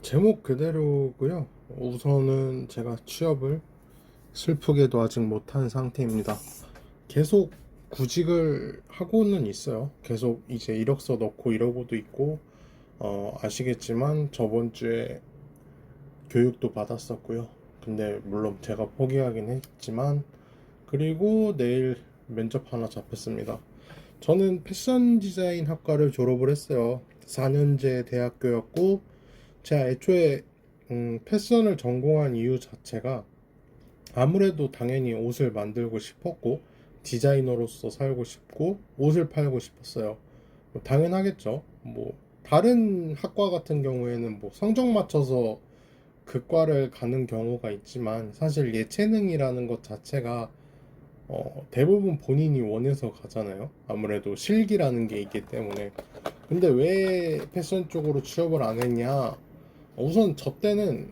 제목 그대로고요. 우선은 제가 취업을 슬프게도 아직 못한 상태입니다. 계속 구직을 하고는 있어요. 계속 이제 이력서 넣고 이러고도 있고, 아시겠지만 저번 주에 교육도 받았었고요. 근데 물론 제가 포기하긴 했지만, 그리고 내일 면접 하나 잡혔습니다. 저는 패션 디자인 학과를 졸업을 했어요. 4년제 대학교였고, 제가 애초에 패션을 전공한 이유 자체가 아무래도 당연히 옷을 만들고 싶었고 디자이너로서 살고 싶고 옷을 팔고 싶었어요. 뭐 당연하겠죠. 뭐 다른 학과 같은 경우에는 뭐 성적 맞춰서 그 과를 가는 경우가 있지만 사실 예체능이라는 것 자체가 대부분 본인이 원해서 가잖아요. 아무래도 실기라는 게 있기 때문에. 근데 왜 패션 쪽으로 취업을 안 했냐? 우선 저 때는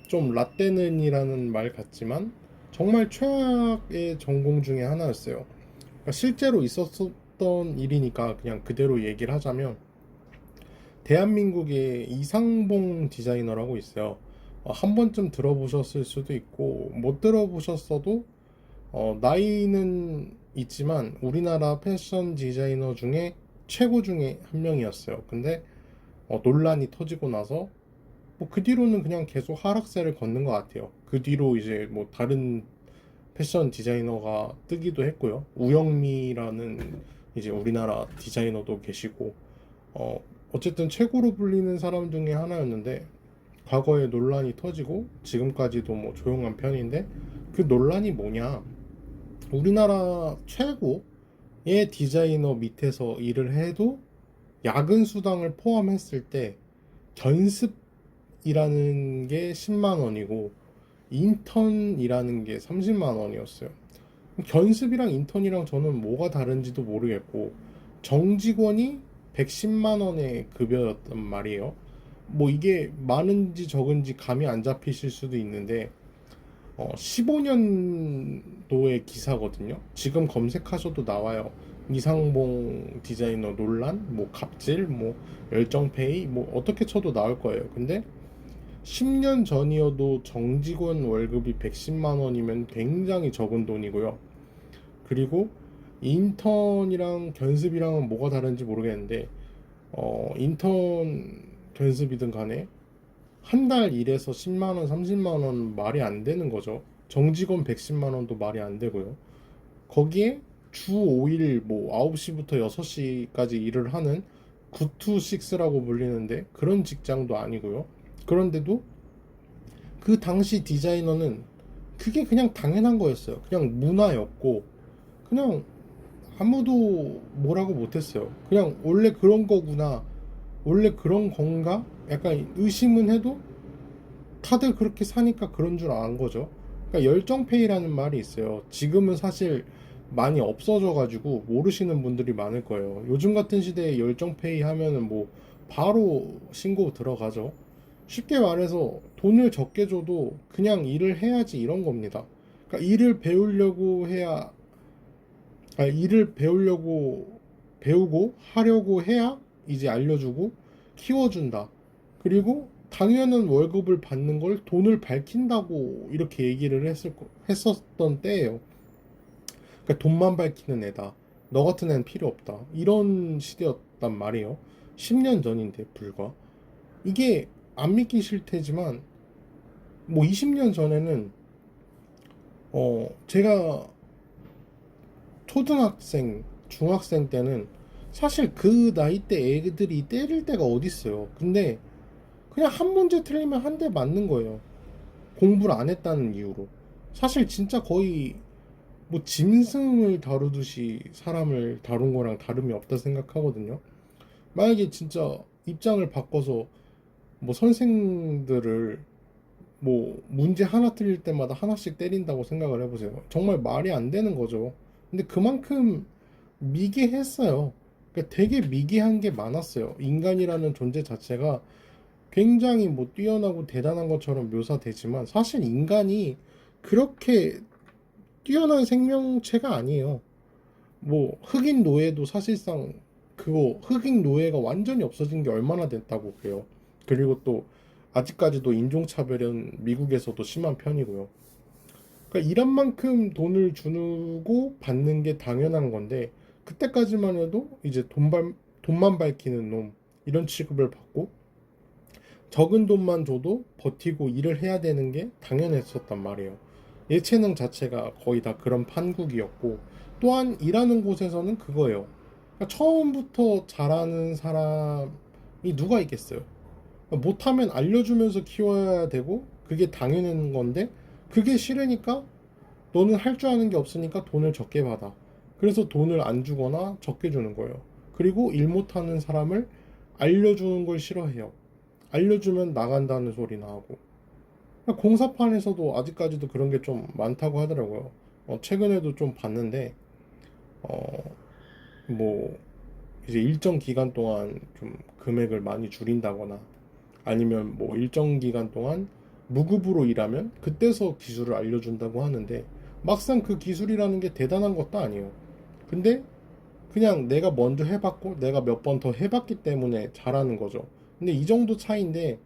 좀 라떼는이라는 말 같지만 정말 최악의 전공 중에 하나였어요. 그러니까 실제로 있었던 일이니까 그냥 그대로 얘기를 하자면 대한민국에 이상봉 디자이너라고 있어요. 한 번쯤 들어보셨을 수도 있고 못 들어보셨어도 나이는 있지만 우리나라 패션 디자이너 중에 최고 중에 한 명이었어요. 근데 논란이 터지고 나서 뭐 그 뒤로는 그냥 계속 하락세를 걷는 것 같아요. 그 뒤로 이제 뭐 다른 패션 디자이너가 뜨기도 했고요. 우영미라는 이제 우리나라 디자이너도 계시고 어 어쨌든 최고로 불리는 사람 중에 하나였는데 과거에 논란이 터지고 지금까지도 뭐 조용한 편인데 그 논란이 뭐냐? 우리나라 최고의 디자이너 밑에서 일을 해도 야근 수당을 포함했을 때 견습이라는 게 10만 원이고 인턴이라는 게 30만 원이었어요. 견습이랑 인턴이랑 저는 뭐가 다른지도 모르겠고 정직원이 110만 원의 급여였단 말이에요. 뭐 이게 많은지 적은지 감이 안 잡히실 수도 있는데 15년도의 기사거든요. 지금 검색하셔도 나와요. 이상봉 디자이너 논란, 뭐 갑질, 뭐 열정페이, 뭐 어떻게 쳐도 나올 거예요. 근데 10년 전이어도 정직원 월급이 110만 원이면 굉장히 적은 돈이고요. 그리고 인턴이랑 견습이랑은 뭐가 다른지 모르겠는데 인턴 견습이든 간에 한 달 일해서 10만 원, 30만 원 말이 안 되는 거죠. 정직원 110만 원도 말이 안 되고요. 거기에 주 5일 뭐 9시부터 6시까지 일을 하는 9to6라고 불리는데 그런 직장도 아니고요. 그런데도 그 당시 디자이너는 그게 그냥 당연한 거였어요. 그냥 문화였고 그냥 아무도 뭐라고 못했어요. 그냥 원래 그런 거구나. 원래 그런 건가? 약간 의심은 해도 다들 그렇게 사니까 그런 줄 안 거죠. 그러니까 열정페이라는 말이 있어요. 지금은 사실 많이 없어져 가지고 모르시는 분들이 많을 거예요. 요즘 같은 시대에 열정페이 하면은 뭐 바로 신고 들어가죠. 쉽게 말해서 돈을 적게 줘도 그냥 일을 해야지 이런 겁니다. 그러니까 일을 배우려고 해야 일을 배우려고 배우고 하려고 해야 이제 알려주고 키워준다. 그리고 당연한 월급을 받는 걸 돈을 밝힌다고 이렇게 얘기를 했었던 때예요. 그러니까 돈만 밝히는 애다. 너 같은 애는 필요 없다. 이런 시대였단 말이에요. 10년 전인데 불과. 이게 안 믿기실 테지만 뭐 20년 전에는 제가 초등학생, 중학생 때는 사실 그 나이 때 애들이 때릴 때가 어딨어요. 근데 그냥 한 문제 틀리면 한 대 맞는 거예요. 공부를 안 했다는 이유로. 사실 진짜 거의 뭐 짐승을 다루듯이 사람을 다룬 거랑 다름이 없다 생각하거든요. 만약에 진짜 입장을 바꿔서 뭐 선생들을 뭐 문제 하나 틀릴 때마다 하나씩 때린다고 생각을 해보세요. 정말 말이 안 되는 거죠. 근데 그만큼 미개했어요. 그러니까 되게 미개한 게 많았어요. 인간이라는 존재 자체가 굉장히 뭐 뛰어나고 대단한 것처럼 묘사되지만 사실 인간이 그렇게 뛰어난 생명체가 아니에요. 뭐 흑인 노예도 사실상 그거 흑인 노예가 완전히 없어진 게 얼마나 됐다고 그래요. 그리고 또 아직까지도 인종차별은 미국에서도 심한 편이고요. 그러니까 일한 만큼 돈을 주고 받는 게 당연한 건데 그때까지만 해도 이제 돈만 밝히는 놈 이런 취급을 받고 적은 돈만 줘도 버티고 일을 해야 되는 게 당연했었단 말이에요. 예체능 자체가 거의 다 그런 판국이었고 또한 일하는 곳에서는 그거예요. 그러니까 처음부터 잘하는 사람이 누가 있겠어요. 그러니까 못하면 알려주면서 키워야 되고 그게 당연한 건데 그게 싫으니까 너는 할 줄 아는 게 없으니까 돈을 적게 받아. 그래서 돈을 안 주거나 적게 주는 거예요. 그리고 일 못하는 사람을 알려주는 걸 싫어해요. 알려주면 나간다는 소리나 하고. 공사판에서도 아직까지도 그런 게 좀 많다고 하더라고요. 최근에도 좀 봤는데, 어, 뭐, 이제 일정 기간 동안 좀 금액을 많이 줄인다거나, 아니면 뭐 일정 기간 동안 무급으로 일하면 그때서 기술을 알려준다고 하는데, 막상 그 기술이라는 게 대단한 것도 아니에요. 근데 그냥 내가 먼저 해봤고, 내가 몇 번 더 해봤기 때문에 잘하는 거죠. 근데 이 정도 차이인데,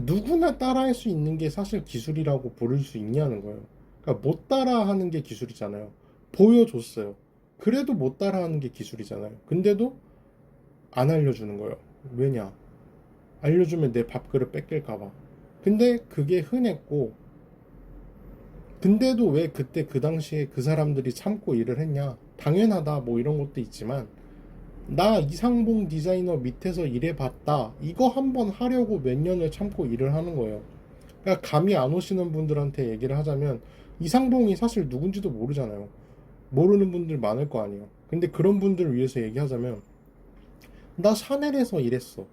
누구나 따라할 수 있는 게 사실 기술이라고 부를 수 있냐는 거예요. 그러니까 못 따라하는 게 기술이잖아요. 보여줬어요. 그래도 못 따라하는 게 기술이잖아요. 근데도 안 알려주는 거예요. 왜냐? 알려주면 내 밥그릇 뺏길까봐. 근데 그게 흔했고, 근데도 왜 그때 그 당시에 그 사람들이 참고 일을 했냐? 당연하다, 뭐 이런 것도 있지만, 나 이상봉 디자이너 밑에서 일해봤다. 이거 한번 하려고 몇 년을 참고 일을 하는 거예요. 그러니까 감이 안 오시는 분들한테 얘기를 하자면 이상봉이 사실 누군지도 모르잖아요. 모르는 분들 많을 거 아니에요. 근데 그런 분들을 위해서 얘기하자면 나 샤넬에서 일했어.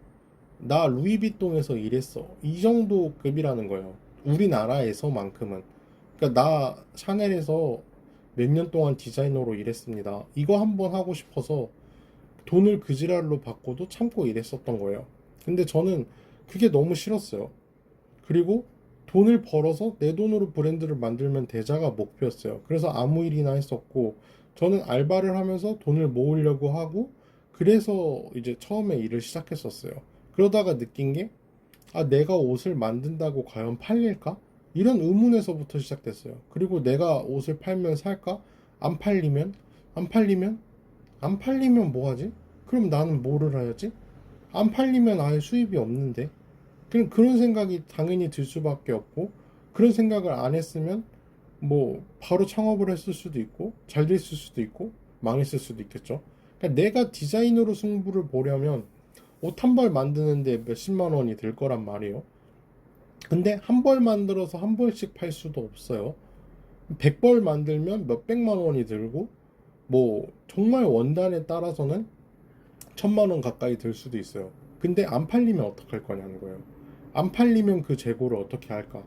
나 루이비통에서 일했어. 이 정도 급이라는 거예요. 우리나라에서만큼은. 그러니까 나 샤넬에서 몇 년 동안 디자이너로 일했습니다. 이거 한번 하고 싶어서 돈을 그 지랄로 받고도 참고 일했었던 거예요. 근데 저는 그게 너무 싫었어요. 그리고 돈을 벌어서 내 돈으로 브랜드를 만들면 되자가 목표였어요. 그래서 아무 일이나 했었고, 저는 알바를 하면서 돈을 모으려고 하고, 그래서 이제 처음에 일을 시작했었어요. 그러다가 느낀 게, 아, 내가 옷을 만든다고 과연 팔릴까? 이런 의문에서부터 시작됐어요. 그리고 내가 옷을 팔면 살까? 안 팔리면? 안 팔리면? 안 팔리면 뭐 하지? 그럼 나는 뭐를 해야지? 안 팔리면 아예 수입이 없는데. 그런 생각이 당연히 들 수밖에 없고, 그런 생각을 안 했으면 뭐 바로 창업을 했을 수도 있고 잘 됐을 수도 있고 망했을 수도 있겠죠. 그러니까 내가 디자인으로 승부를 보려면 옷 한 벌 만드는데 몇십만 원이 들 거란 말이에요. 근데 한 벌 만들어서 한 벌씩 팔 수도 없어요. 100벌 만들면 몇백만 원이 들고 뭐 정말 원단에 따라서는 천만 원 가까이 들 수도 있어요. 근데 안 팔리면 어떡할 거냐는 거예요. 안 팔리면 그 재고를 어떻게 할까?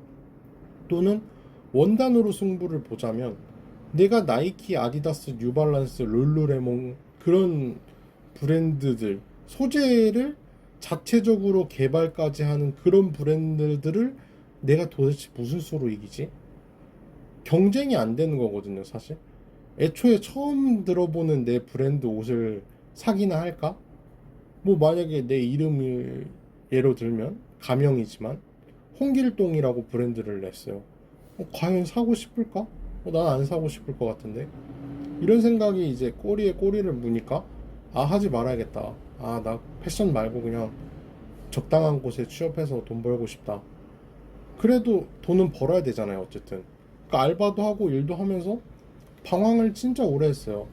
또는 원단으로 승부를 보자면 내가 나이키, 아디다스, 뉴발란스, 룰루레몬 그런 브랜드들 소재를 자체적으로 개발까지 하는 그런 브랜드들을 내가 도대체 무슨 수로 이기지? 경쟁이 안 되는 거거든요, 사실. 애초에 처음 들어보는 내 브랜드 옷을 사기나 할까? 뭐 만약에 내 이름을 예로 들면 가명이지만 홍길동이라고 브랜드를 냈어요. 과연 사고 싶을까? 난 안 사고 싶을 것 같은데. 이런 생각이 이제 꼬리에 꼬리를 무니까 아, 하지 말아야겠다. 아, 나 패션 말고 그냥 적당한 곳에 취업해서 돈 벌고 싶다. 그래도 돈은 벌어야 되잖아요, 어쨌든. 그러니까 알바도 하고 일도 하면서 방황을 진짜 오래 했어요.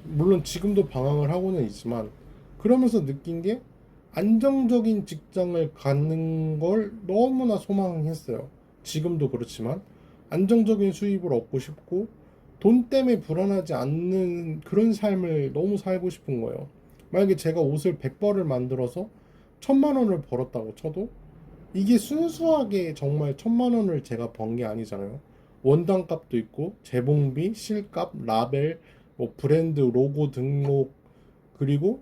물론 지금도 방황을 하고는 있지만 그러면서 느낀 게 안정적인 직장을 갖는 걸 너무나 소망했어요. 지금도 그렇지만 안정적인 수입을 얻고 싶고 돈 때문에 불안하지 않는 그런 삶을 너무 살고 싶은 거예요. 만약에 제가 옷을 100벌을 만들어서 1000만 원을 벌었다고 쳐도 이게 순수하게 정말 1000만 원을 제가 번 게 아니잖아요. 원단 값도 있고 재봉비, 실값, 라벨, 뭐 브랜드 로고 등록 그리고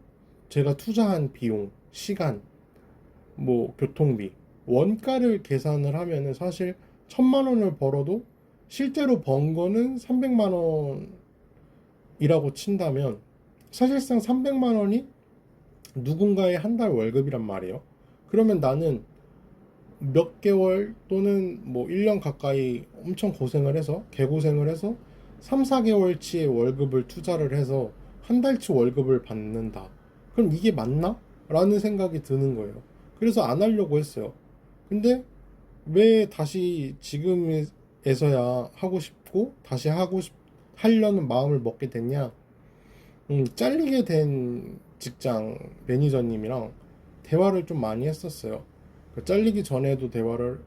제가 투자한 비용, 시간, 뭐 교통비, 원가를 계산을 하면은 사실 1000만 원을 벌어도 실제로 번 거는 300만 원이라고 친다면 사실상 300만 원이 누군가의 한 달 월급이란 말이에요. 그러면 나는 몇 개월 또는 뭐 1년 가까이 엄청 고생을 해서 개고생을 해서 3, 4개월치의 월급을 투자를 해서 한 달치 월급을 받는다. 그럼 이게 맞나? 라는 생각이 드는 거예요. 그래서 안 하려고 했어요. 근데 왜 다시 지금에서야 하고 싶고 다시 하려는 마음을 먹게 됐냐? 잘리게 된 직장 매니저님이랑 대화를 좀 많이 했었어요. 그 잘리기 전에도 대화를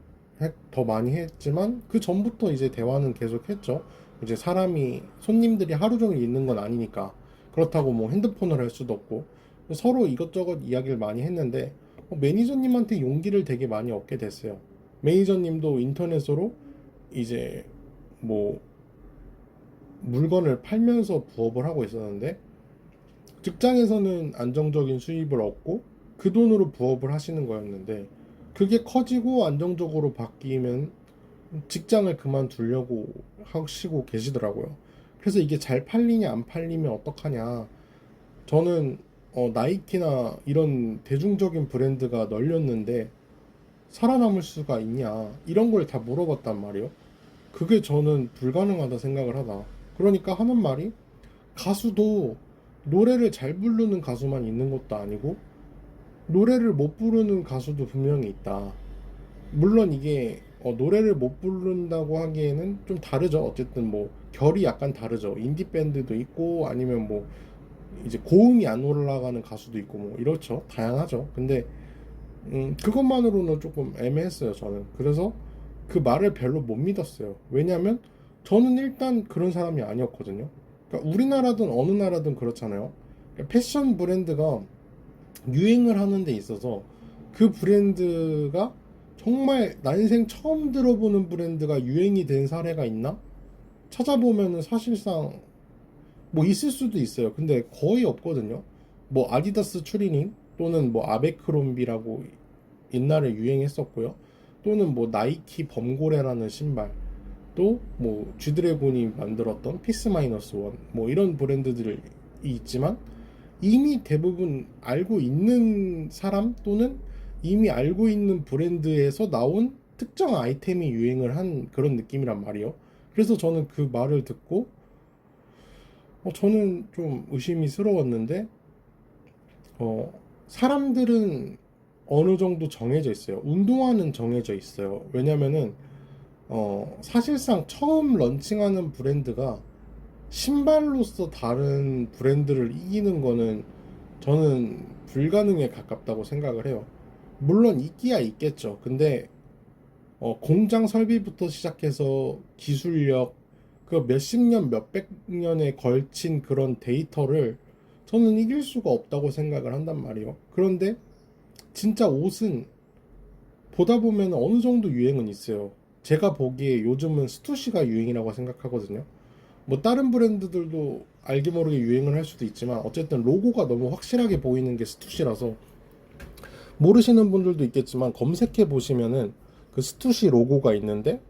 더 많이 했지만 그 전부터 이제 대화는 계속 했죠. 이제 사람이 손님들이 하루 종일 있는 건 아니니까 그렇다고 뭐 핸드폰을 할 수도 없고 서로 이것저것 이야기를 많이 했는데 매니저님한테 용기를 되게 많이 얻게 됐어요. 매니저님도 인터넷으로 이제 뭐 물건을 팔면서 부업을 하고 있었는데 직장에서는 안정적인 수입을 얻고 그 돈으로 부업을 하시는 거였는데 그게 커지고 안정적으로 바뀌면 직장을 그만두려고 하시고 계시더라고요. 그래서 이게 잘 팔리냐 안 팔리면 어떡하냐. 저는 나이키나 이런 대중적인 브랜드가 널렸는데 살아남을 수가 있냐 이런 걸 다 물어봤단 말이에요. 그게 저는 불가능하다 생각을 하다. 그러니까 하는 말이 가수도 노래를 잘 부르는 가수만 있는 것도 아니고 노래를 못 부르는 가수도 분명히 있다. 물론 이게 노래를 못 부른다고 하기에는 좀 다르죠. 어쨌든 뭐 결이 약간 다르죠. 인디 밴드도 있고 아니면 뭐 이제 고음이 안 올라가는 가수도 있고 뭐 이렇죠. 다양하죠. 근데 그것만으로는 조금 애매했어요. 저는 그래서 그 말을 별로 못 믿었어요. 왜냐하면 저는 일단 그런 사람이 아니었거든요. 그러니까 우리나라든 어느 나라든 그렇잖아요. 그러니까 패션 브랜드가 유행을 하는 데 있어서 그 브랜드가 정말 난생 처음 들어보는 브랜드가 유행이 된 사례가 있나? 찾아보면은 사실상 뭐 있을 수도 있어요. 근데 거의 없거든요. 뭐 아디다스 추리닝 또는 뭐 아베크롬비라고 옛날에 유행했었고요. 또는 뭐 나이키 범고래라는 신발 또 뭐 G드래곤이 만들었던 피스 마이너스 원 뭐 이런 브랜드들이 있지만 이미 대부분 알고 있는 사람 또는 이미 알고 있는 브랜드에서 나온 특정 아이템이 유행을 한 그런 느낌이란 말이에요. 그래서 저는 그 말을 듣고 저는 좀 의심이스러웠는데 사람들은 어느 정도 정해져 있어요. 운동화는 정해져 있어요. 왜냐면은 사실상 처음 런칭하는 브랜드가 신발로서 다른 브랜드를 이기는 거는 저는 불가능에 가깝다고 생각을 해요. 물론 있기야 있겠죠. 근데 공장 설비부터 시작해서 기술력, 그 몇십 년, 몇백 년에 걸친 그런 데이터를 저는 이길 수가 없다고 생각을 한단 말이에요. 그런데 진짜 옷은 보다 보면 어느 정도 유행은 있어요. 제가 보기에 요즘은 스투시가 유행이라고 생각하거든요. 뭐 다른 브랜드들도 알게 모르게 유행을 할 수도 있지만 어쨌든 로고가 너무 확실하게 보이는 게 스투시라서 모르시는 분들도 있겠지만 검색해 보시면은 그 스투시 로고가 있는데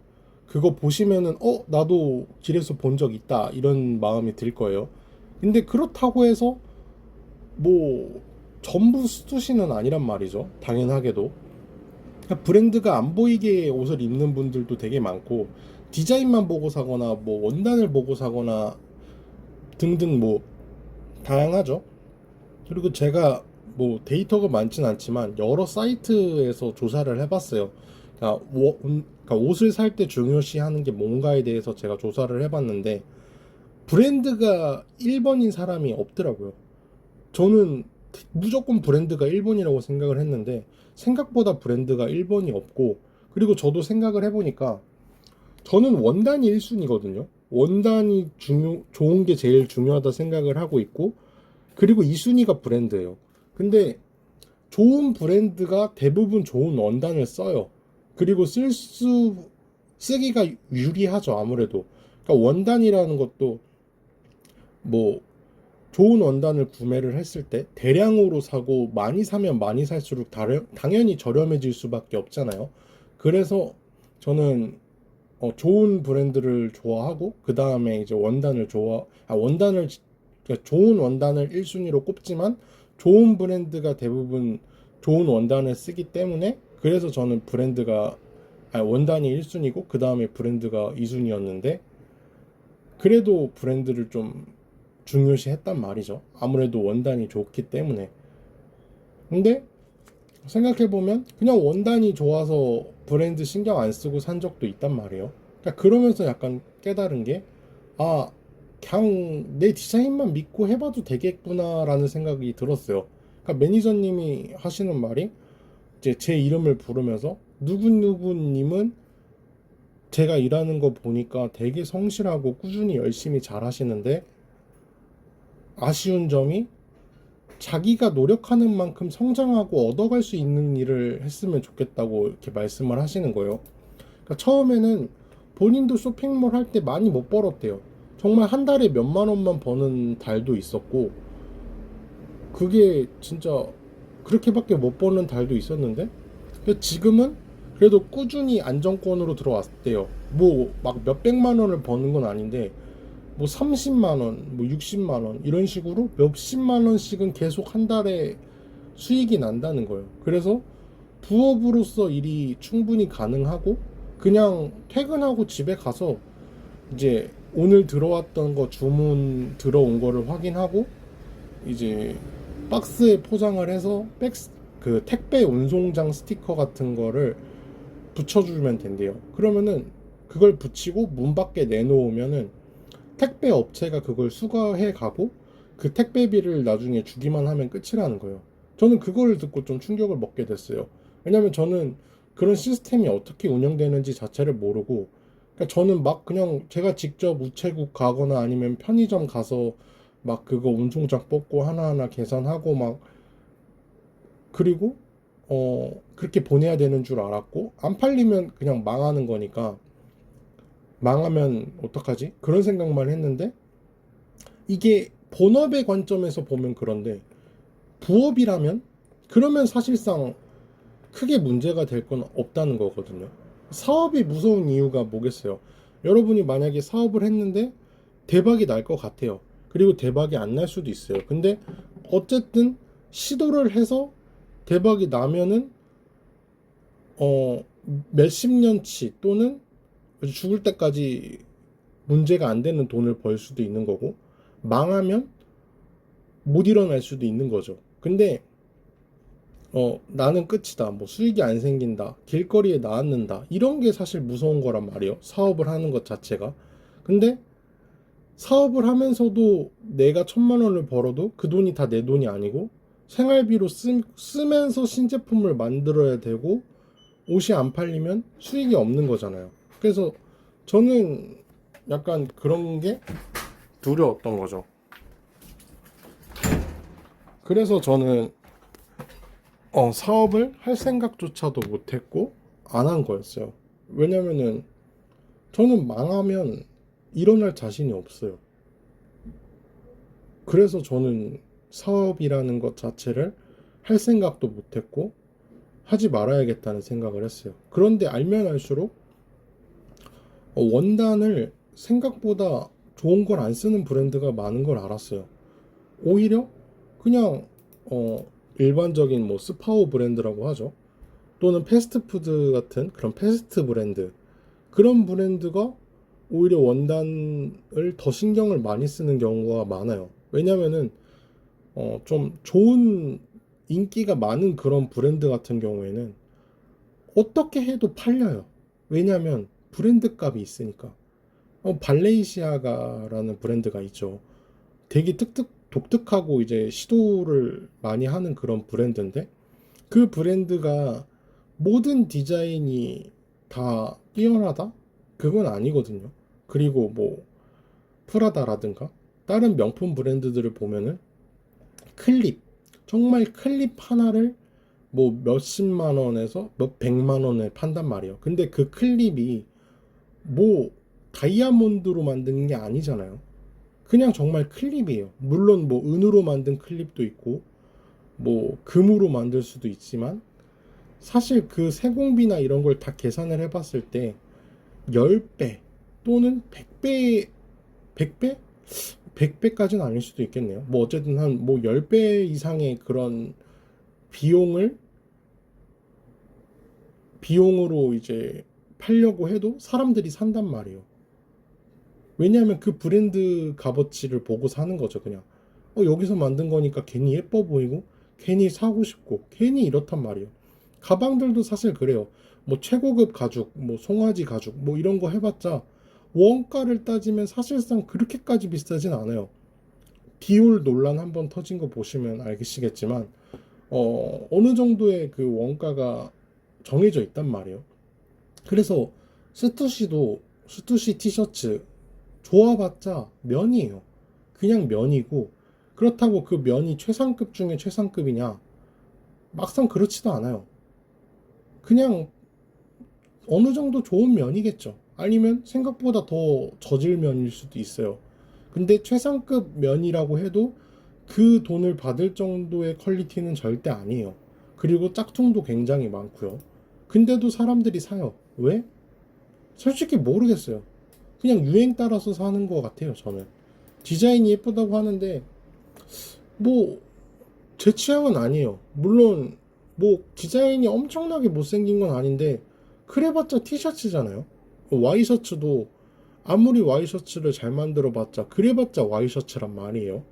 그거 보시면은 나도 길에서 본 적 있다 이런 마음이 들 거예요. 근데 그렇다고 해서 뭐 전부 스투시는 아니란 말이죠. 당연하게도 그러니까 브랜드가 안 보이게 옷을 입는 분들도 되게 많고 디자인만 보고 사거나 뭐 원단을 보고 사거나 등등 뭐 다양하죠. 그리고 제가 뭐 데이터가 많진 않지만 여러 사이트에서 조사를 해봤어요. 그러니까 옷을 살 때 중요시하는 게 뭔가에 대해서 제가 조사를 해봤는데 브랜드가 1번인 사람이 없더라고요. 저는 무조건 브랜드가 1번이라고 생각을 했는데 생각보다 브랜드가 1번이 없고 그리고 저도 생각을 해보니까 저는 원단이 1순위거든요. 원단이 좋은 게 제일 중요하다 생각을 하고 있고 그리고 2순위가 브랜드예요. 근데 좋은 브랜드가 대부분 좋은 원단을 써요. 그리고 쓰기가 유리하죠, 아무래도. 그러니까 원단이라는 것도 뭐 좋은 원단을 구매를 했을 때 대량으로 사고 많이 사면 많이 살수록 당연히 저렴해질 수밖에 없잖아요. 그래서 저는 좋은 브랜드를 좋아하고 그 다음에 이제 그러니까 좋은 원단을 1순위로 꼽지만 좋은 브랜드가 대부분 좋은 원단을 쓰기 때문에 그래서 저는 원단이 1순위고 그 다음에 브랜드가 2순위였는데 그래도 브랜드를 좀 중요시 했단 말이죠. 아무래도 원단이 좋기 때문에. 근데 생각해보면 그냥 원단이 좋아서 브랜드 신경 안 쓰고 산 적도 있단 말이에요. 그러니까 그러면서 약간 깨달은 게, 아, 그냥 내 디자인만 믿고 해봐도 되겠구나라는 생각이 들었어요. 그러니까 매니저님이 하시는 말이 이제 제 이름을 부르면서 누구누구님은 제가 일하는 거 보니까 되게 성실하고 꾸준히 열심히 잘 하시는데 아쉬운 점이 자기가 노력하는 만큼 성장하고 얻어갈 수 있는 일을 했으면 좋겠다고 이렇게 말씀을 하시는 거예요. 그러니까 처음에는 본인도 쇼핑몰 할 때 많이 못 벌었대요. 정말 한 달에 몇만 원만 버는 달도 있었고, 그게 진짜 그렇게밖에 못 버는 달도 있었는데, 근데 지금은 그래도 꾸준히 안정권으로 들어왔대요. 뭐 막 몇백만 원을 버는 건 아닌데, 뭐 30만 원, 뭐 60만 원 이런 식으로 몇십만 원씩은 계속 한 달에 수익이 난다는 거예요. 그래서 부업으로서 일이 충분히 가능하고 그냥 퇴근하고 집에 가서 이제 오늘 들어왔던 거 주문 들어온 거를 확인하고 이제 박스에 포장을 해서 그 택배 운송장 스티커 같은 거를 붙여주면 된대요. 그러면은 그걸 붙이고 문 밖에 내놓으면은 택배 업체가 그걸 수거해 가고 그 택배비를 나중에 주기만 하면 끝이라는 거예요. 저는 그걸 듣고 좀 충격을 먹게 됐어요. 왜냐면 저는 그런 시스템이 어떻게 운영되는지 자체를 모르고, 그러니까 저는 막 그냥 제가 직접 우체국 가거나 아니면 편의점 가서 막 그거 운송장 뽑고 하나하나 계산하고 막, 그리고 그렇게 보내야 되는 줄 알았고, 안 팔리면 그냥 망하는 거니까 망하면 어떡하지? 그런 생각만 했는데, 이게 본업의 관점에서 보면 그런데 부업이라면 그러면 사실상 크게 문제가 될 건 없다는 거거든요. 사업이 무서운 이유가 뭐겠어요? 여러분이 만약에 사업을 했는데 대박이 날 것 같아요. 그리고 대박이 안 날 수도 있어요. 근데 어쨌든 시도를 해서 대박이 나면은 어 몇십 년치 또는 죽을 때까지 문제가 안 되는 돈을 벌 수도 있는 거고, 망하면 못 일어날 수도 있는 거죠. 근데 나는 끝이다, 뭐 수익이 안 생긴다, 길거리에 나앉는다, 이런 게 사실 무서운 거란 말이에요. 사업을 하는 것 자체가. 근데 사업을 하면서도 내가 1,000만 원을 벌어도 그 돈이 다 내 돈이 아니고 생활비로 쓰면서 신제품을 만들어야 되고 옷이 안 팔리면 수익이 없는 거잖아요. 그래서 저는 약간 그런 게 두려웠던 거죠. 그래서 저는 사업을 할 생각조차도 못했고 안 한 거였어요. 왜냐면은 저는 망하면 일어날 자신이 없어요. 그래서 저는 사업이라는 것 자체를 할 생각도 못했고 하지 말아야겠다는 생각을 했어요. 그런데 알면 알수록 원단을 생각보다 좋은 걸 안 쓰는 브랜드가 많은 걸 알았어요. 오히려 그냥 일반적인 뭐 스파오 브랜드라고 하죠. 또는 패스트푸드 같은 그런 패스트 브랜드, 그런 브랜드가 오히려 원단을 더 신경을 많이 쓰는 경우가 많아요. 왜냐면은 좀 좋은 인기가 많은 그런 브랜드 같은 경우에는 어떻게 해도 팔려요. 왜냐면 브랜드 값이 있으니까. 발레이시아가라는 브랜드가 있죠. 되게 독특하고 이제 시도를 많이 하는 그런 브랜드인데, 그 브랜드가 모든 디자인이 다 뛰어나다? 그건 아니거든요. 그리고 뭐 프라다라든가 다른 명품 브랜드들을 보면은 클립, 정말 클립 하나를 뭐 몇십만 원에서 몇 백만 원에 판단 말이에요. 근데 그 클립이 뭐 다이아몬드로 만든 게 아니잖아요. 그냥 정말 클립이에요. 물론 뭐 은으로 만든 클립도 있고 뭐 금으로 만들 수도 있지만 사실 그 세공비나 이런 걸 다 계산을 해봤을 때 10배 또는 100배, 100배? 100배까지는 아닐 수도 있겠네요. 뭐 어쨌든 한 뭐 10배 이상의 그런 비용을 비용으로 이제 팔려고 해도 사람들이 산단 말이에요. 왜냐하면 그 브랜드 값어치를 보고 사는 거죠, 그냥. 여기서 만든 거니까 괜히 예뻐 보이고, 괜히 사고 싶고, 괜히 이렇단 말이에요. 가방들도 사실 그래요. 뭐 최고급 가죽, 뭐 송아지 가죽, 뭐 이런 거 해봤자 원가를 따지면 사실상 그렇게까지 비싸진 않아요. 디올 논란 한번 터진 거 보시면 알겠시겠지만, 어느 정도의 그 원가가 정해져 있단 말이에요. 그래서 스투시 티셔츠 좋아봤자 면이에요. 그냥 면이고, 그렇다고 그 면이 최상급 중에 최상급이냐? 막상 그렇지도 않아요. 그냥 어느 정도 좋은 면이겠죠. 아니면 생각보다 더 저질 면일 수도 있어요. 근데 최상급 면이라고 해도 그 돈을 받을 정도의 퀄리티는 절대 아니에요. 그리고 짝퉁도 굉장히 많고요. 근데도 사람들이 사요. 왜? 솔직히 모르겠어요. 그냥 유행 따라서 사는 것 같아요, 저는. 디자인이 예쁘다고 하는데, 뭐, 제 취향은 아니에요. 물론, 뭐, 디자인이 엄청나게 못생긴 건 아닌데, 그래봤자 티셔츠잖아요. 와이셔츠도, 아무리 와이셔츠를 잘 만들어봤자, 그래봤자 와이셔츠란 말이에요.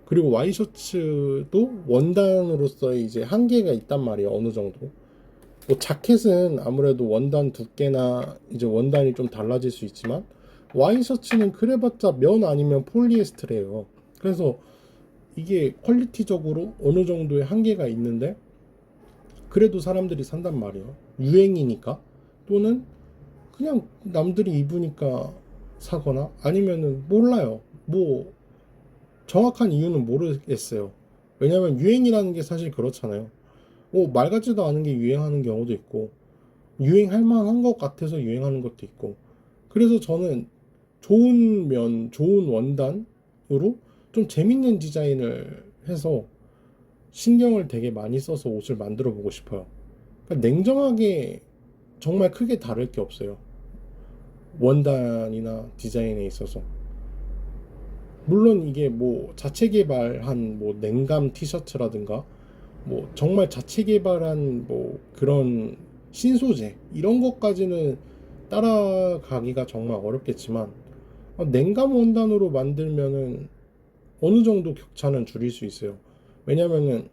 그리고 와이셔츠도 원단으로서의 이제 한계가 있단 말이에요, 어느 정도. 뭐 자켓은 아무래도 원단 두께나 이제 원단이 좀 달라질 수 있지만 와이셔츠는 그래봤자 면 아니면 폴리에스테르예요. 그래서 이게 퀄리티적으로 어느 정도의 한계가 있는데 그래도 사람들이 산단 말이에요. 유행이니까 또는 그냥 남들이 입으니까 사거나 아니면은 몰라요. 뭐 정확한 이유는 모르겠어요. 왜냐면 유행이라는 게 사실 그렇잖아요. 말 같지도 않은 게 유행하는 경우도 있고 유행할 만한 것 같아서 유행하는 것도 있고 그래서 저는 좋은 면, 좋은 원단으로 좀 재밌는 디자인을 해서 신경을 되게 많이 써서 옷을 만들어 보고 싶어요. 그러니까 냉정하게 정말 크게 다를 게 없어요. 원단이나 디자인에 있어서. 물론 이게 뭐 자체 개발한 뭐 냉감 티셔츠라든가 뭐 정말 자체 개발한 뭐 그런 신소재 이런 것까지는 따라가기가 정말 어렵겠지만 냉감 원단으로 만들면은 어느 정도 격차는 줄일 수 있어요. 왜냐면은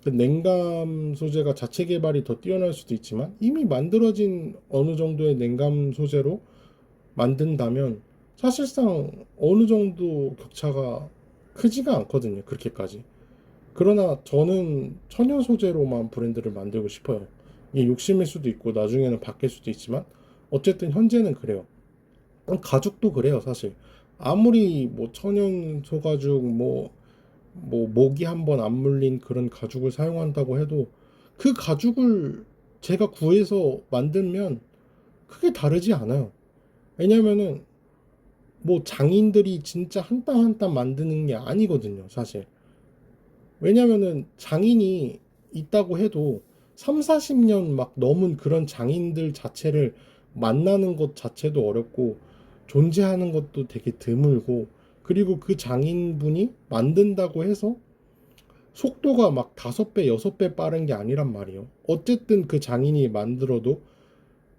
그 냉감 소재가 자체 개발이 더 뛰어날 수도 있지만 이미 만들어진 어느 정도의 냉감 소재로 만든다면 사실상 어느 정도 격차가 크지가 않거든요. 그렇게까지. 그러나 저는 천연 소재로만 브랜드를 만들고 싶어요. 이게 욕심일 수도 있고 나중에는 바뀔 수도 있지만 어쨌든 현재는 그래요. 가죽도 그래요, 사실. 아무리 뭐 천연 소가죽 뭐 모기 한번 안 물린 그런 가죽을 사용한다고 해도 그 가죽을 제가 구해서 만들면 크게 다르지 않아요. 왜냐면은 뭐 장인들이 진짜 한 땀 한 땀 만드는 게 아니거든요, 사실. 왜냐면은 장인이 있다고 해도 3, 40년 막 넘은 그런 장인들 자체를 만나는 것 자체도 어렵고 존재하는 것도 되게 드물고 그리고 그 장인분이 만든다고 해서 속도가 막 5배, 6배 빠른 게 아니란 말이에요. 어쨌든 그 장인이 만들어도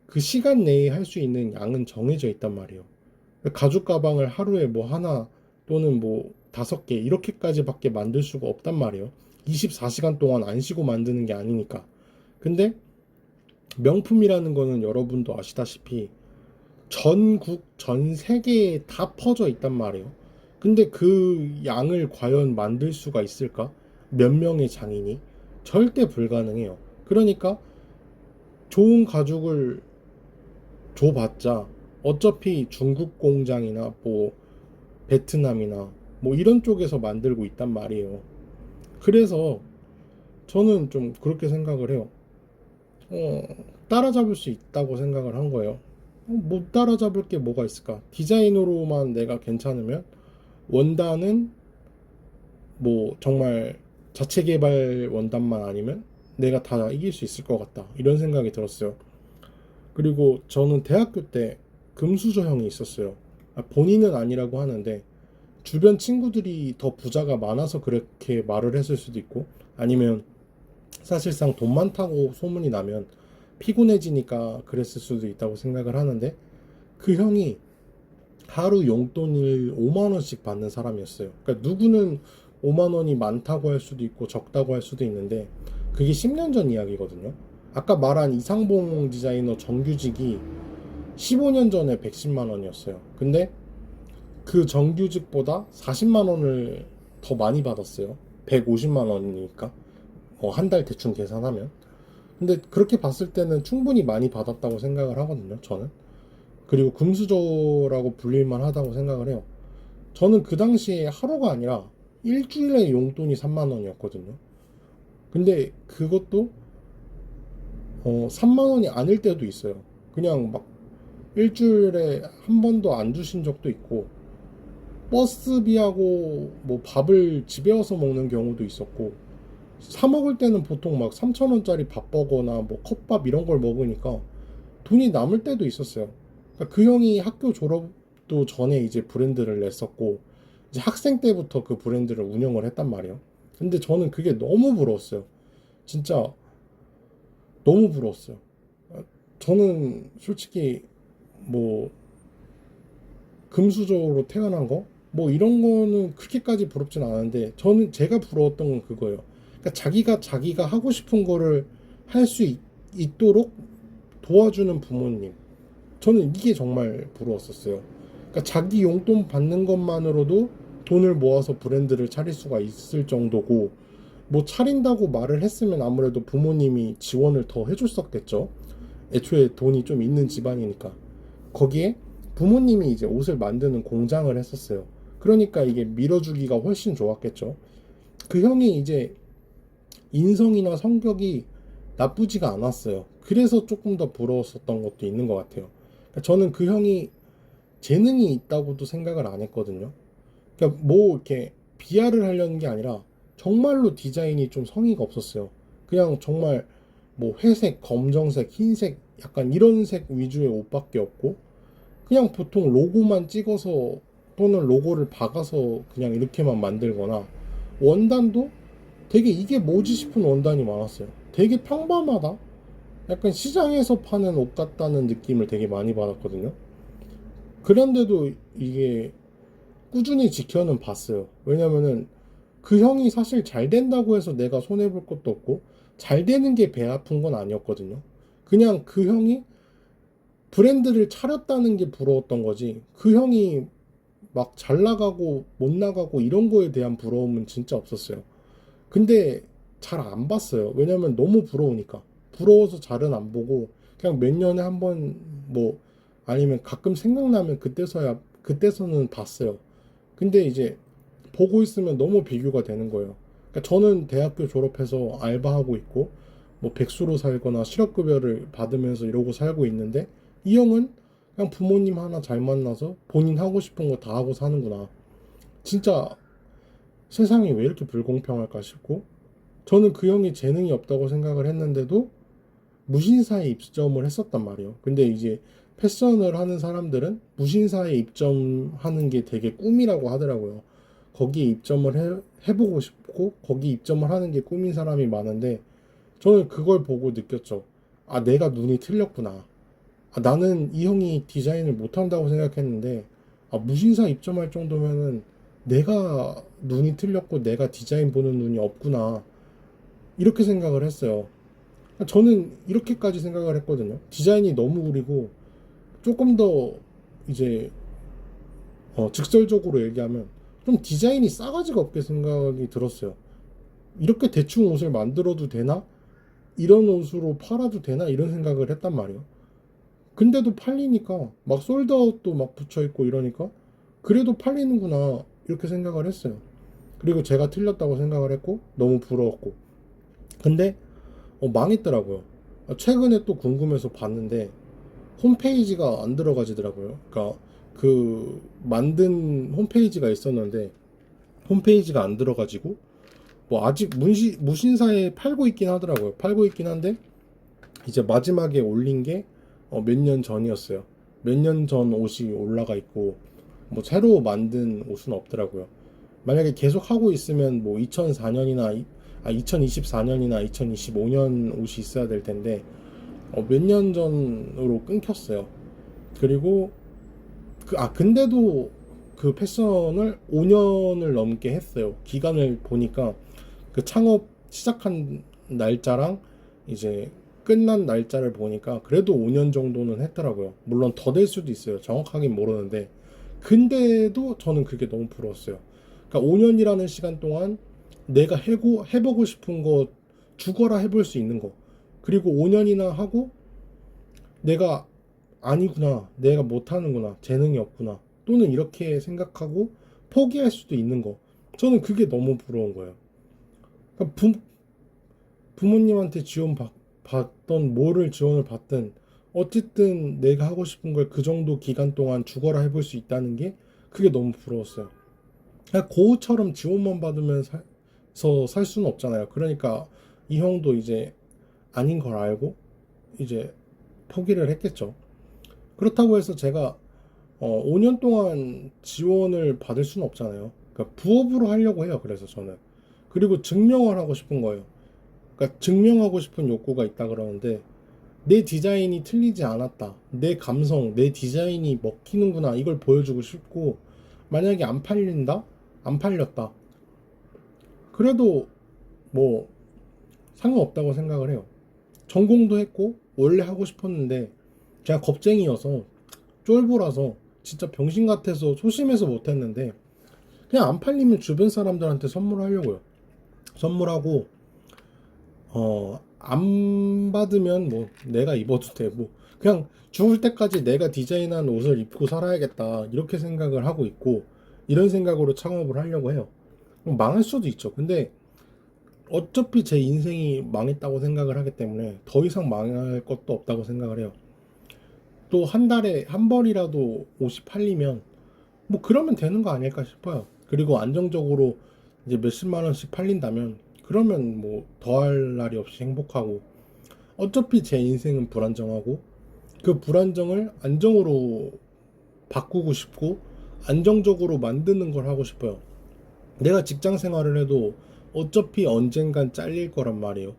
그 시간 내에 할 수 있는 양은 정해져 있단 말이에요. 가죽 가방을 하루에 뭐 하나 또는 뭐 5개 이렇게까지밖에 만들 수가 없단 말이에요. 24시간 동안 안 쉬고 만드는 게 아니니까. 근데 명품이라는 거는 여러분도 아시다시피 전국, 전 세계에 다 퍼져 있단 말이에요. 근데 그 양을 과연 만들 수가 있을까? 몇 명의 장인이? 절대 불가능해요. 그러니까 좋은 가죽을 줘봤자 어차피 중국 공장이나 뭐 베트남이나 뭐 이런 쪽에서 만들고 있단 말이에요. 그래서 저는 좀 그렇게 생각을 해요. 어, 따라잡을 수 있다고 생각을 한 거예요. 못 따라잡을 게 뭐가 있을까? 디자인으로만 내가 괜찮으면 원단은 뭐 정말 자체 개발 원단만 아니면 내가 다 이길 수 있을 것 같다. 이런 생각이 들었어요. 그리고 저는 대학교 때 금수저 형이 있었어요. 본인은 아니라고 하는데 주변 친구들이 더 부자가 많아서 그렇게 말을 했을 수도 있고 아니면 사실상 돈 많다고 소문이 나면 피곤해지니까 그랬을 수도 있다고 생각을 하는데, 그 형이 하루 용돈을 5만 원씩 받는 사람이었어요. 그러니까 누구는 5만 원이 많다고 할 수도 있고 적다고 할 수도 있는데, 그게 10년 전 이야기거든요. 아까 말한 이상봉 디자이너 정규직이 15년 전에 110만 원이었어요. 근데 그 정규직보다 40만 원을 더 많이 받았어요. 150만 원이니까. 한 달 대충 계산하면. 근데 그렇게 봤을 때는 충분히 많이 받았다고 생각을 하거든요, 저는. 그리고 금수저라고 불릴만 하다고 생각을 해요. 저는 그 당시에 하루가 아니라 일주일에 용돈이 3만 원이었거든요. 근데 그것도 3만 원이 아닐 때도 있어요. 그냥 막 일주일에 한 번도 안 주신 적도 있고, 버스비하고 뭐 밥을 집에 와서 먹는 경우도 있었고, 사 먹을 때는 보통 막 3천 원짜리 밥버거나 뭐 컵밥 이런 걸 먹으니까 돈이 남을 때도 있었어요. 그러니까 그 형이 학교 졸업도 전에 이제 브랜드를 냈었고, 이제 학생 때부터 그 브랜드를 운영을 했단 말이에요. 근데 저는 그게 너무 부러웠어요. 진짜 너무 부러웠어요. 저는 솔직히 뭐 금수저로 태어난 거 뭐 이런 거는 그렇게까지 부럽진 않은데, 저는 제가 부러웠던 건 그거예요. 그러니까 자기가 하고 싶은 거를 할 수 있도록 도와주는 부모님. 저는 이게 정말 부러웠었어요. 그러니까 자기 용돈 받는 것만으로도 돈을 모아서 브랜드를 차릴 수가 있을 정도고, 뭐 차린다고 말을 했으면 아무래도 부모님이 지원을 더 해줬었겠죠. 애초에 돈이 좀 있는 집안이니까. 거기에 부모님이 이제 옷을 만드는 공장을 했었어요. 그러니까 이게 밀어주기가 훨씬 좋았겠죠. 그 형이 이제 인성이나 성격이 나쁘지가 않았어요. 그래서 조금 더 부러웠었던 것도 있는 것 같아요. 그러니까 저는 그 형이 재능이 있다고도 생각을 안 했거든요. 그러니까 뭐 이렇게 비하를 하려는 게 아니라 정말로 디자인이 좀 성의가 없었어요. 그냥 정말 뭐 회색, 검정색, 흰색 약간 이런 색 위주의 옷밖에 없고, 그냥 보통 로고만 찍어서 또는 로고를 박아서 그냥 이렇게만 만들거나, 원단도 되게 이게 뭐지 싶은 원단이 많았어요. 되게 평범하다? 약간 시장에서 파는 옷 같다는 느낌을 되게 많이 받았거든요. 그런데도 이게 꾸준히 지켜는 봤어요. 왜냐면은 그 형이 사실 잘 된다고 해서 내가 손해볼 것도 없고, 잘 되는 게 배 아픈 건 아니었거든요. 그냥 그 형이 브랜드를 차렸다는 게 부러웠던 거지, 그 형이 막 잘 나가고 못 나가고 이런 거에 대한 부러움은 진짜 없었어요. 근데 잘 안 봤어요. 왜냐면 너무 부러우니까. 부러워서 잘은 안 보고, 그냥 몇 년에 한 번 뭐 아니면 가끔 생각나면 그때서는 봤어요. 근데 이제 보고 있으면 너무 비교가 되는 거예요. 그러니까 저는 대학교 졸업해서 알바하고 있고, 뭐 백수로 살거나 실업급여를 받으면서 이러고 살고 있는데, 이 형은 그냥 부모님 하나 잘 만나서 본인 하고 싶은 거 다 하고 사는구나. 진짜 세상이 왜 이렇게 불공평할까 싶고, 저는 그 형이 재능이 없다고 생각을 했는데도 무신사에 입점을 했었단 말이에요. 근데 이제 패션을 하는 사람들은 무신사에 입점하는 게 되게 꿈이라고 하더라고요. 거기에 해보고 싶고 거기 입점을 하는 게 꿈인 사람이 많은데, 저는 그걸 보고 느꼈죠. 아, 내가 눈이 틀렸구나. 아, 나는 이 형이 디자인을 못한다고 생각했는데, 아, 무신사 입점할 정도면은 내가 눈이 틀렸고 내가 디자인 보는 눈이 없구나, 이렇게 생각을 했어요. 저는 이렇게까지 생각을 했거든요. 디자인이 너무 구리고, 조금 더 이제 직설적으로 얘기하면 좀 디자인이 싸가지가 없게 생각이 들었어요. 이렇게 대충 옷을 만들어도 되나? 이런 옷으로 팔아도 되나? 이런 생각을 했단 말이에요. 근데도 팔리니까, 막 솔드아웃도 막 붙여있고 이러니까 그래도 팔리는구나, 이렇게 생각을 했어요. 그리고 제가 틀렸다고 생각을 했고 너무 부러웠고. 근데 망했더라고요. 최근에 또 궁금해서 봤는데 홈페이지가 안 들어가지더라고요. 그러니까 그 만든 홈페이지가 있었는데 홈페이지가 안 들어가지고, 뭐 아직 무신사에 팔고 있긴 하더라고요. 팔고 있긴 한데 이제 마지막에 올린 게 몇 년 전이었어요. 몇 년 전 옷이 올라가 있고, 뭐 새로 만든 옷은 없더라고요. 만약에 계속 하고 있으면 뭐 2024년이나 2024년이나 2025년 옷이 있어야 될 텐데, 몇 년 전으로 끊겼어요. 그리고 근데도 그 패션을 5년을 넘게 했어요. 기간을 보니까 그 창업 시작한 날짜랑 이제 끝난 날짜를 보니까 그래도 5년 정도는 했더라고요. 물론 더 될 수도 있어요. 정확하긴 모르는데. 근데도 저는 그게 너무 부러웠어요. 그러니까 5년이라는 시간 동안 내가 해보고 싶은 거 죽어라 해볼 수 있는 거. 그리고 5년이나 하고 내가 아니구나, 내가 못하는구나, 재능이 없구나, 또는 이렇게 생각하고 포기할 수도 있는 거. 저는 그게 너무 부러운 거예요. 그러니까 부모님한테 받던 뭐를 지원을 받든 어쨌든 내가 하고 싶은 걸 그 정도 기간 동안 죽어라 해볼 수 있다는 게 그게 너무 부러웠어요. 그냥 고우처럼 지원만 받으면서 살 수는 없잖아요. 그러니까 이 형도 이제 아닌 걸 알고 이제 포기를 했겠죠. 그렇다고 해서 제가 5년 동안 지원을 받을 수는 없잖아요. 그러니까 부업으로 하려고 해요. 그래서 저는 그리고 증명을 하고 싶은 거예요. 그러니까 증명하고 싶은 욕구가 있다 그러는데 내 디자인이 틀리지 않았다. 내 감성, 내 디자인이 먹히는구나. 이걸 보여주고 싶고 만약에 안 팔린다? 안 팔렸다. 그래도 뭐 상관없다고 생각을 해요. 전공도 했고 원래 하고 싶었는데 제가 겁쟁이여서 쫄보라서 진짜 병신 같아서 소심해서 못했는데 그냥 안 팔리면 주변 사람들한테 선물하려고요. 선물하고 안 받으면 뭐 내가 입어도 돼. 뭐 그냥 죽을 때까지 내가 디자인한 옷을 입고 살아야겠다. 이렇게 생각을 하고 있고 이런 생각으로 창업을 하려고 해요. 망할 수도 있죠. 근데 어차피 제 인생이 망했다고 생각을 하기 때문에 더 이상 망할 것도 없다고 생각을 해요. 또 한 달에 한 벌이라도 옷이 팔리면 뭐 그러면 되는 거 아닐까 싶어요. 그리고 안정적으로 이제 몇십만 원씩 팔린다면 그러면 뭐 더할 날이 없이 행복하고 어차피 제 인생은 불안정하고 그 불안정을 안정으로 바꾸고 싶고 안정적으로 만드는 걸 하고 싶어요. 내가 직장 생활을 해도 어차피 언젠간 잘릴 거란 말이에요.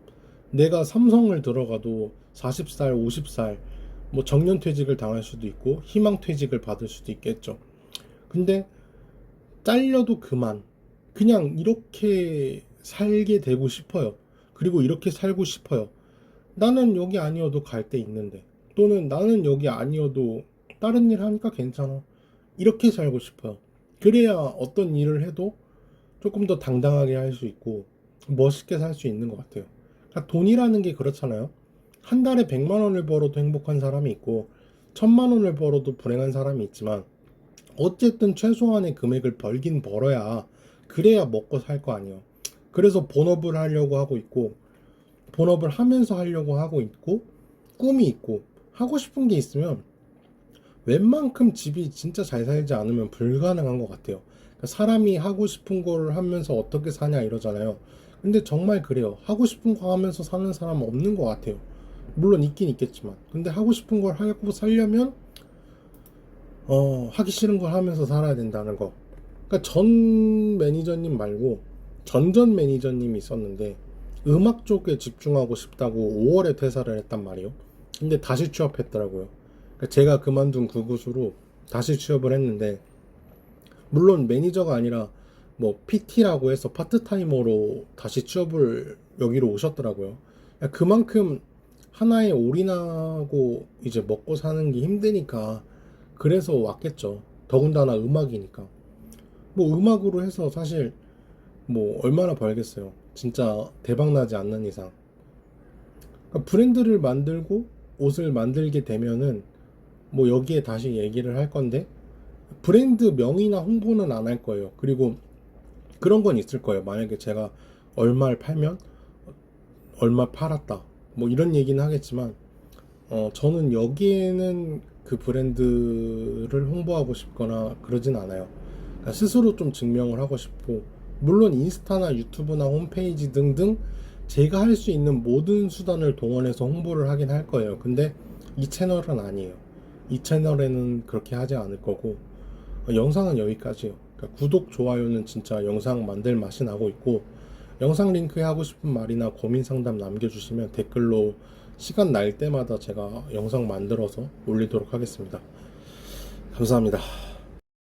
내가 삼성을 들어가도 40살, 50살 뭐 정년퇴직을 당할 수도 있고 희망퇴직을 받을 수도 있겠죠. 근데 잘려도 그만. 그냥 이렇게 살게 되고 싶어요. 그리고 이렇게 살고 싶어요. 나는 여기 아니어도 갈 데 있는데. 또는 나는 여기 아니어도 다른 일 하니까 괜찮아. 이렇게 살고 싶어요. 그래야 어떤 일을 해도 조금 더 당당하게 할 수 있고 멋있게 살 수 있는 것 같아요. 그러니까 돈이라는 게 그렇잖아요. 한 달에 100만 원을 벌어도 행복한 사람이 있고 1000만 원을 벌어도 불행한 사람이 있지만 어쨌든 최소한의 금액을 벌긴 벌어야 그래야 먹고 살 거 아니에요. 그래서 본업을 하려고 하고 있고 본업을 하면서 하려고 하고 있고 꿈이 있고 하고 싶은 게 있으면 웬만큼 집이 진짜 잘 살지 않으면 불가능한 것 같아요. 그러니까 사람이 하고 싶은 걸 하면서 어떻게 사냐 이러잖아요. 근데 정말 그래요. 하고 싶은 거 하면서 사는 사람은 없는 것 같아요. 물론 있긴 있겠지만 근데 하고 싶은 걸 하고 살려면 하기 싫은 걸 하면서 살아야 된다는 거. 그러니까 전 매니저님 말고 전전 매니저님이 있었는데 음악 쪽에 집중하고 싶다고 5월에 퇴사를 했단 말이에요. 근데 다시 취업했더라고요. 그러니까 제가 그만둔 그곳으로 다시 취업을 했는데 물론 매니저가 아니라 뭐 PT라고 해서 파트타이머로 다시 취업을 여기로 오셨더라고요. 그러니까 그만큼 하나에 올인하고 이제 먹고 사는 게 힘드니까 그래서 왔겠죠. 더군다나 음악이니까. 뭐 음악으로 해서 사실 뭐 얼마나 벌겠어요. 진짜 대박 나지 않는 이상. 그러니까 브랜드를 만들고 옷을 만들게 되면은 뭐 여기에 다시 얘기를 할 건데 브랜드 명의나 홍보는 안 할 거예요. 그리고 그런 건 있을 거예요. 만약에 제가 얼마를 팔면 얼마 팔았다. 뭐 이런 얘기는 하겠지만 저는 여기에는 그 브랜드를 홍보하고 싶거나 그러진 않아요. 그러니까 스스로 좀 증명을 하고 싶고 물론 인스타나 유튜브나 홈페이지 등등 제가 할 수 있는 모든 수단을 동원해서 홍보를 하긴 할 거예요. 근데 이 채널은 아니에요. 이 채널에는 그렇게 하지 않을 거고 영상은 여기까지요. 그러니까 구독, 좋아요는 진짜 영상 만들 맛이 나고 있고 영상 링크에 하고 싶은 말이나 고민 상담 남겨주시면 댓글로 시간 날 때마다 제가 영상 만들어서 올리도록 하겠습니다. 감사합니다.